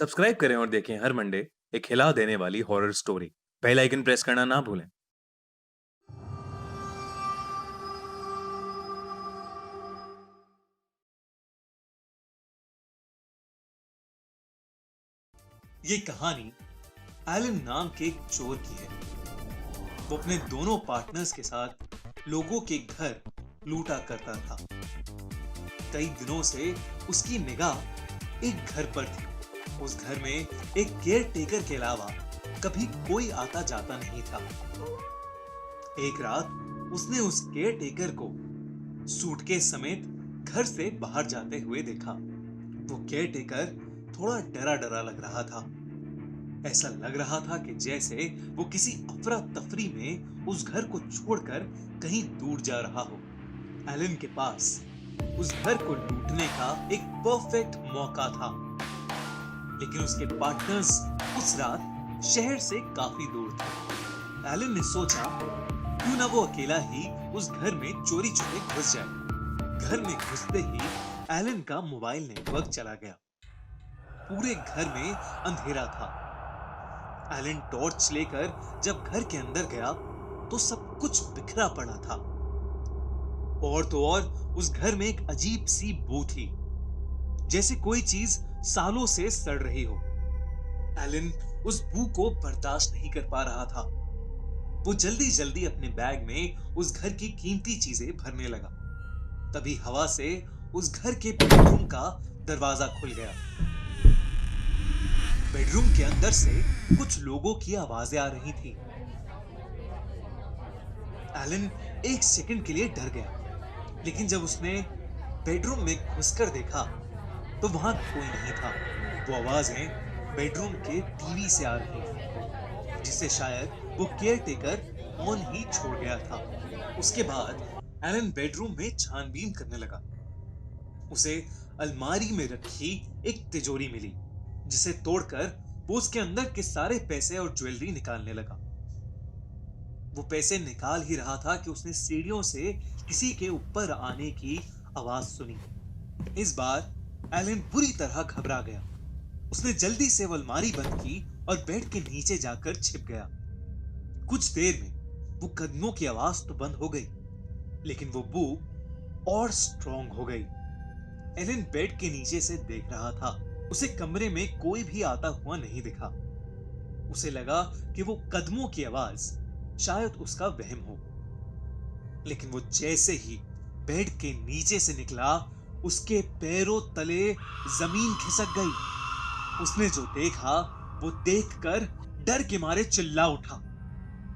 Subscribe करें और देखें हर मंडे एक हिला देने वाली horror story. Bell icon press करना ना भूलें। ये कहानी एलन नाम के एक चोर की है। वो अपने दोनों पार्टनर्स के साथ लोगों के घर लूटा करता था। कई दिनों से उसकी निगाह एक घर पर थी। उस घर में एक केयर टेकर के अलावा कभी कोई आता जाता नहीं था। एक रात उसने उस केयर टेकर को सूटकेस समेत घर से बाहर जाते हुए देखा। वो केयर टेकर थोड़ा डरा डरा लग रहा था। ऐसा लग रहा था कि जैसे वो किसी अफरा तफरी में उस घर को छोड़कर कहीं दूर जा रहा हो। एलन के पास उस घर को लूटने का एक परफेक्ट मौका था, लेकिन उसके पार्टनर्स उस रात शहर से काफी दूर थे। एलन ने सोचा क्यों ना वो अकेला ही उस घर में चोरी छुपे घुस जाए। घर में घुसते ही एलन का मोबाइल नेटवर्क चला गया। पूरे घर में अंधेरा था। एलन टॉर्च लेकर जब घर के अंदर गया तो सब कुछ बिखरा पड़ा था। और तो और उस घर में एक अजीब सी बू थी, जैसे कोई चीज सालों से सड़ रही हो। एलन उस बू को बर्दाश्त नहीं कर पा रहा था। वो जल्दी जल्दी अपने बैग में उस घर की कीमती चीजें भरने लगा। तभी हवा से उस घर के बेडरूम का दरवाजा खुल गया। बेडरूम के अंदर से कुछ लोगों की आवाजें आ रही थी। एलन एक सेकंड के लिए डर गया, लेकिन जब उसने बेडरूम में घुसकर देखा तो वहां कोई नहीं था। वो आवाजें बेडरूम के टीवी से आ रही थी, जिसे शायद वो केयर टेकर ऑन ही छोड़ गया था। उसके बाद एलन बेडरूम में छानबीन करने लगा। उसे अलमारी में रखी एक तिजोरी मिली, जिसे तोड़कर वो उसके अंदर के सारे पैसे और ज्वेलरी निकालने लगा। वो पैसे निकाल ही रहा था कि उसने सीढ़ियों से किसी के ऊपर आने की आवाज सुनी। इस बार एलन बुरी तरह घबरा गया। उसने जल्दी से वो अलमारी बंद की और बेड के नीचे जाकर छिप गया। कुछ देर में वो कदमों की आवाज तो बंद हो गई, लेकिन वो बू और स्ट्रॉन्ग हो गई। एलन बेड के नीचे से देख रहा था। उसे कमरे में कोई भी आता हुआ नहीं दिखा। उसे लगा कि वो कदमों की आवाज शायद उसका वहम हो, लेकिन वो जैसे ही बेड के नीचे से निकला, उसके पैरों तले जमीन खिसक गई। उसने जो देखा वो देखकर डर के मारे चिल्ला उठा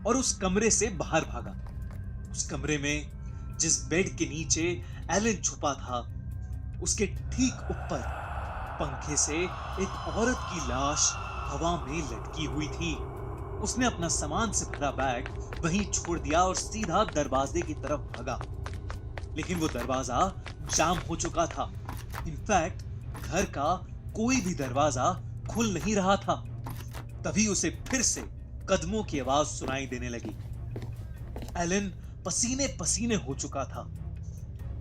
और उस कमरे से बाहर भागा। उस कमरे में जिस बेड के नीचे एलन छुपा था, उसके ठीक ऊपर पंखे से एक औरत की लाश हवा में लटकी हुई थी। उसने अपना सामान से भरा बैग वहीं छोड़ दिया और सीधा दरवाजे की तरफ भागा, लेकिन वो दरवाजा जाम हो चुका था। इनफैक्ट घर का कोई भी दरवाजा खुल नहीं रहा था। तभी उसे फिर से कदमों की आवाज सुनाई देने लगी। एलन पसीने पसीने हो चुका था।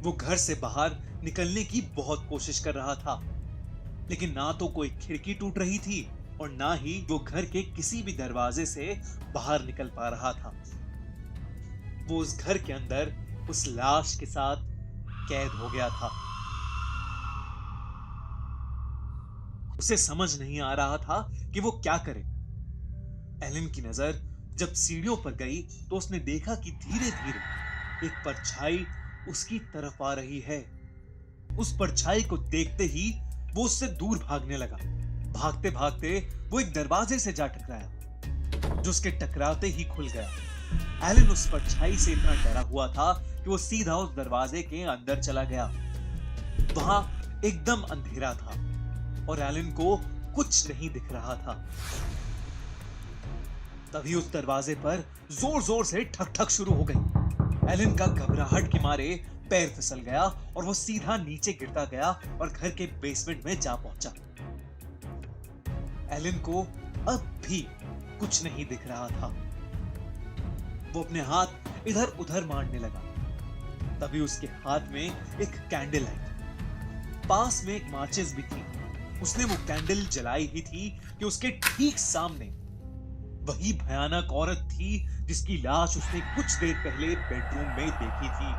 वो घर से बाहर निकलने की बहुत कोशिश कर रहा था, लेकिन ना तो कोई खिड़की टूट रही थी और ना ही वो घर के किसी भी दरवाजे से बाहर निकल पा रहा था। वो उस घर के अंदर उस लाश के साथ कैद हो गया था। उसे समझ नहीं आ रहा था कि वो क्या करे। एलन की नजर जब सीढ़ियों पर गई तो उसने देखा कि धीरे धीरे एक परछाई उसकी तरफ आ रही है। उस परछाई को देखते ही वो उससे दूर भागने लगा। भागते भागते वो एक दरवाजे से जा टकराया, जो उसके टकराते ही खुल गया। एलन उस परछाई से इतना डरा हुआ था कि वो सीधा उस दरवाजे के अंदर चला गया। वहां एकदम अंधेरा था और एलन को कुछ नहीं दिख रहा था। तभी उस दरवाजे पर जोर जोर से ठक ठक शुरू हो गई। एलन का घबराहट के मारे पैर फिसल गया और वो सीधा नीचे गिरता गया और घर के बेसमेंट में जा पहुंचा। एलन को अब भी कुछ नहीं दिख रहा था। वो अपने हाथ इधर उधर मारने लगा। तभी उसके हाथ में एक कैंडल आई। पास में एक माचिस भी थी। उसने वो कैंडल जलाई ही थी कि उसके ठीक सामने वही भयानक औरत थी जिसकी लाश उसने कुछ देर पहले बेडरूम में देखी थी।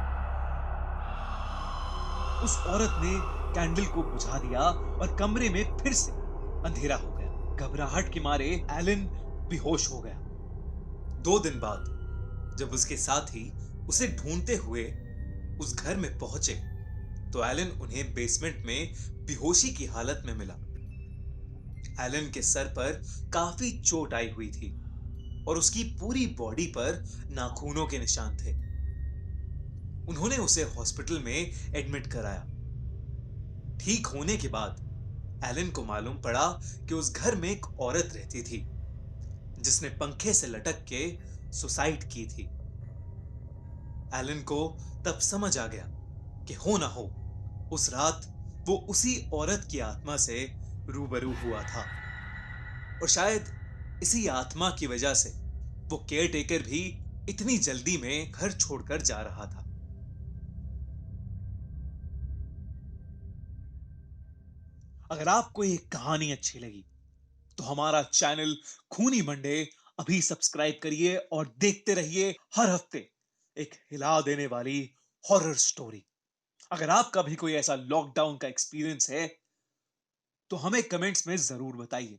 उस औरत ने कैंडल को बुझा दिया और कमरे में फिर से अंधेरा हो गया। घबराहट के मारे एलन बेहोश हो गया। 2 दिन बाद जब उसके साथी उसे ढूंढते हुए उस घर में पहुंचे तो एलन उन्हें बेसमेंट में बेहोशी की हालत में मिला। एलन के सर पर काफी चोट आई हुई थी और उसकी पूरी बॉडी पर नाखूनों के निशान थे। उन्होंने उसे हॉस्पिटल में एडमिट कराया। ठीक होने के बाद एलन को मालूम पड़ा कि उस घर में एक औरत रहती थी जिसने पंखे से लटक के सुसाइड की थी। एलन को तब समझ आ गया कि हो ना हो उस रात वो उसी औरत की आत्मा से रूबरू हुआ था और शायद इसी आत्मा की वजह से वो केयरटेकर भी इतनी जल्दी में घर छोड़कर जा रहा था। अगर आपको ये कहानी अच्छी लगी तो हमारा चैनल खूनी मंडे अभी सब्सक्राइब करिए और देखते रहिए हर हफ्ते एक हिला देने वाली हॉरर स्टोरी। अगर आपका भी कोई ऐसा लॉकडाउन का एक्सपीरियंस है तो हमें कमेंट्स में जरूर बताइए।